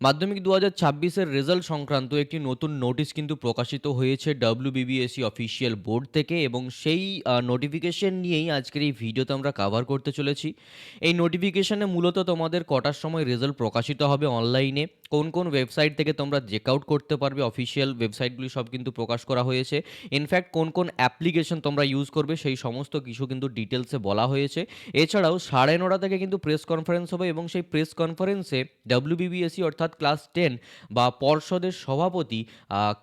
মাধ্যমিক ২০২৬-এর রেজাল্ট সংক্রান্ত একটি নতুন নোটিশ কিন্তু প্রকাশিত হয়েছে WBBSE অফিসিয়াল বোর্ড থেকে এবং সেই নোটিফিকেশন নিয়েই আজকের এই ভিডিওতে আমরা কাভার করতে চলেছি। এই নোটিফিকেশনে মূলত তোমাদের কটার সময় রেজাল্ট প্রকাশিত হবে অনলাইনে, কোন কোন ওয়েবসাইট থেকে তোমরা চেক আউট করতে পারবে, অফিসিয়াল ওয়েবসাইটগুলি সব কিন্তু প্রকাশ করা হয়েছে। ইনফ্যাক্ট কোন কোন অ্যাপ্লিকেশন তোমরা ইউজ করবে সেই সমস্ত কিছু কিন্তু ডিটেলসে বলা হয়েছে। এছাড়াও 9:30 থেকে কিন্তু প্রেস কনফারেন্স হবে এবং সেই প্রেস কনফারেন্সে WBBSE অর্থাৎ ক্লাস 10 বা পর্ষদের সভাপতি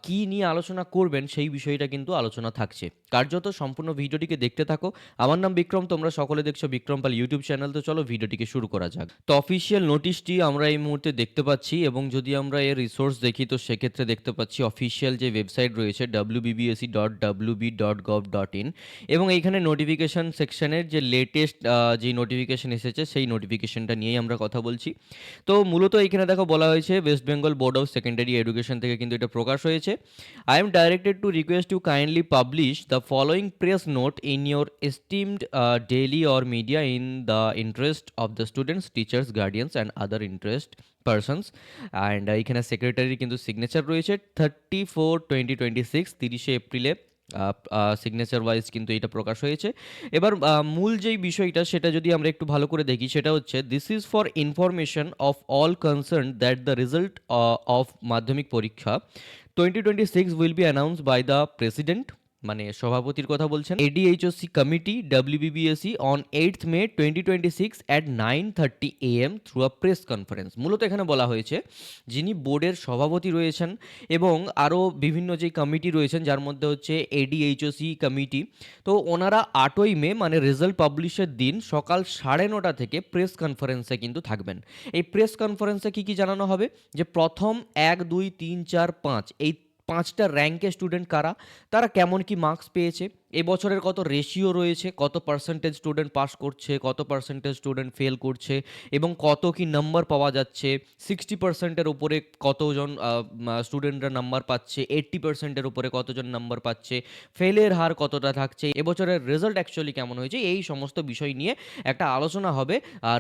কী নিয়ে আলোচনা করবেন সেই বিষয়টা কিন্তু আলোচনা থাকছে। কার্যত সম্পূর্ণ ভিডিওটিকে দেখতে থাকো। আমার নাম বিক্রম, তোমরা সকলে দেখছো বিক্রম পাল ইউটিউব চ্যানেল। তো চলো ভিডিওটিকে শুরু করা যাক। তো অফিসিয়াল নোটিশটি আমরা এই মুহূর্তে দেখতে পাচ্ছি এবং যদি আমরা এর রিসোর্স দেখি তো সেক্ষেত্রে দেখতে পাচ্ছি অফিসিয়াল যে ওয়েবসাইট রয়েছে wbbse.wb.gov.in এবং এইখানে নোটিফিকেশন সেকশনের যে লেটেস্ট যে নোটিফিকেশন এসেছে সেই নোটিফিকেশনটা নিয়েই আমরা কথা বলছি। তো মূলত এখানে দেখো বলা হয়েছে West Bengal board of secondary education থেকে কিন্তু এটা প্রকাশ হয়েছে। I am directed to request to kindly publish the following press note in your esteemed daily or media in the interest of the students, teachers, guardians and other interest persons. And এখানে সেক্রেটারির কিন্তু signature রয়েছে 30/4/2026, 30শে এপ্রিলে signature wise কিন্তু এটা প্রকাশ হয়েছে। এবার মূল যেই বিষয়টা সেটা যদি আমরা একটু ভালো করে দেখি সেটা হচ্ছে this is for information of all concern that the result of Madhyamik পরীক্ষা 2026 will be announce by the president, মানে সভাপতির কথা বলছেন, ADHOC কমিটি WBBSE অন 8th May 2026 at 9:30 AM through a press conference. মূলত এখানে বলা হয়েছে যিনি বোর্ডের সভাপতি রয়েছেন এবং আরও বিভিন্ন যে কমিটি রয়েছেন যার মধ্যে হচ্ছে ADHOC কমিটি, তো ওনারা 8ই মে মানে রেজাল্ট পাবলিশের দিন সকাল 9:30 থেকে প্রেস কনফারেন্সে কিন্তু থাকবেন। এই প্রেস কনফারেন্সে কী কী জানানো হবে যে প্রথম 1, 2, 3, 4, 5 এই 5টা র্যাঙ্কের স্টুডেন্ট কারা, তারা কেমন কি মার্কস পেয়েছে, এবছরের কত রেশিও রয়েছে, কত পার্সেন্টেজ স্টুডেন্ট পাস করছে, কত পার্সেন্টেজ স্টুডেন্ট ফেল করছে এবং কত কি নাম্বার পাওয়া যাচ্ছে, 60%-এর উপরে কতজন স্টুডেন্টরা নাম্বার পাচ্ছে, 80%-এর উপরে কতজন নাম্বার পাচ্ছে, ফেলের হার কতটা থাকছে, এবছরের রেজাল্ট অ্যাকচুয়ালি কেমন হয়েছে, এই সমস্ত বিষয় নিয়ে একটা আলোচনা হবে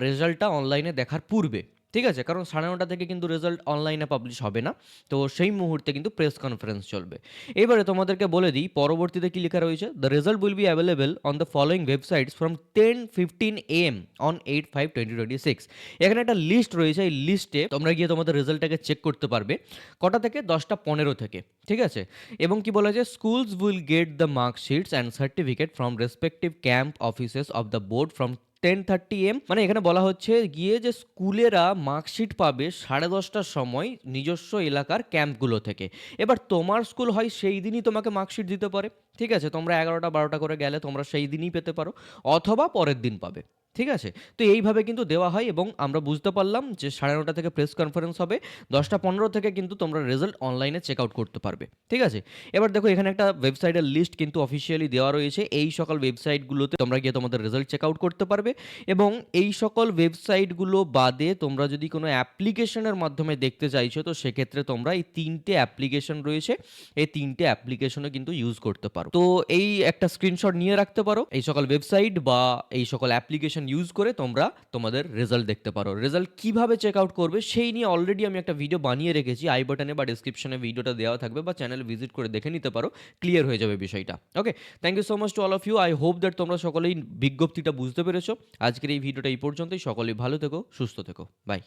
রেজাল্টটা অনলাইনে দেখার পূর্বে। ঠিক আছে, কারণ 9:30 থেকে কিন্তু রেজাল্ট অনলাইনে পাবলিশ হবে না, তো সেই মুহূর্তে কিন্তু প্রেস কনফারেন্স চলবে। এবারে তোমাদেরকে বলে দিই পরবর্তীতে কি লেখা রয়েছে, the result will be available on the following websites from 10:15 AM on 8/5/2026। এখানে একটা লিস্ট রয়েছে, এই লিস্টে তোমরা গিয়ে তোমাদের রেজাল্টটাকে চেক করতে পারবে কটা থেকে, 10:15 থেকে। ঠিক আছে, এবং কি বলা যায়, schools will get the marksheets and certificate from respective camp offices of the board from 10:30 AM। মানে এখানে বলা হচ্ছে গিয়ে যে স্কুলেরা মার্কশিট পাবে 10:30টার সময় নিজস্ব এলাকার ক্যাম্পগুলো থেকে। এবার তোমার স্কুল হয় সেই দিনই তোমাকে মার্কশিট দিতে পারে। ঠিক আছে, তোমরা 11টা 12টা করে গেলে তোমরা সেই দিনই পেতে পারো অথবা পরের দিন পাবে। ঠিক আছে, তো এইভাবে কিন্তু দেওয়া হয় এবং আমরা বুঝতে পারলাম যে 9:30 থেকে প্রেস কনফারেন্স হবে, 10:15 থেকে কিন্তু তোমরা রেজাল্ট অনলাইনে চেক আউট করতে পারবে। ঠিক আছে, এবার দেখো এখানে একটা ওয়েবসাইটের লিস্ট কিন্তু অফিসিয়ালি দেওয়া রয়েছে, এই সকল ওয়েবসাইটগুলোতে তোমরা গিয়ে তোমাদের রেজাল্ট চেক আউট করতে পারবে এবং এই সকল ওয়েবসাইটগুলো বাদে তোমরা যদি কোনো অ্যাপ্লিকেশনের মাধ্যমে দেখতে চাইছো তো সেক্ষেত্রে তোমরা এই 3টে অ্যাপ্লিকেশন রয়েছে, এই 3টে অ্যাপ্লিকেশনও কিন্তু ইউজ করতে পারো। তো এই একটা স্ক্রিনশট নিয়ে রাখতে পারো, এই সকল ওয়েবসাইট বা এই সকল অ্যাপ্লিকেশন ইউজ করে তোমরা তোমাদের রেজাল্ট দেখতে পারো। রেজাল্ট কিভাবে চেক আউট করবে সেই নিয়ে অলরেডি আমি একটা ভিডিও বানিয়ে রেখেছি, আই বাটনে বা ডিসক্রিপশনে ভিডিওটা দেওয়া থাকবে বা চ্যানেলে ভিজিট করে দেখে নিতে পারো, ক্লিয়ার হয়ে যাবে বিষয়টা। Okay, thank you so much to all of you. I hope that তোমরা সকলেই বিজ্ঞপ্তিটা বুঝতে পেরেছো। আজকের এই ভিডিওটা এই পর্যন্তই, সকলেই ভালো থেকো, সুস্থ থেকো, বাই।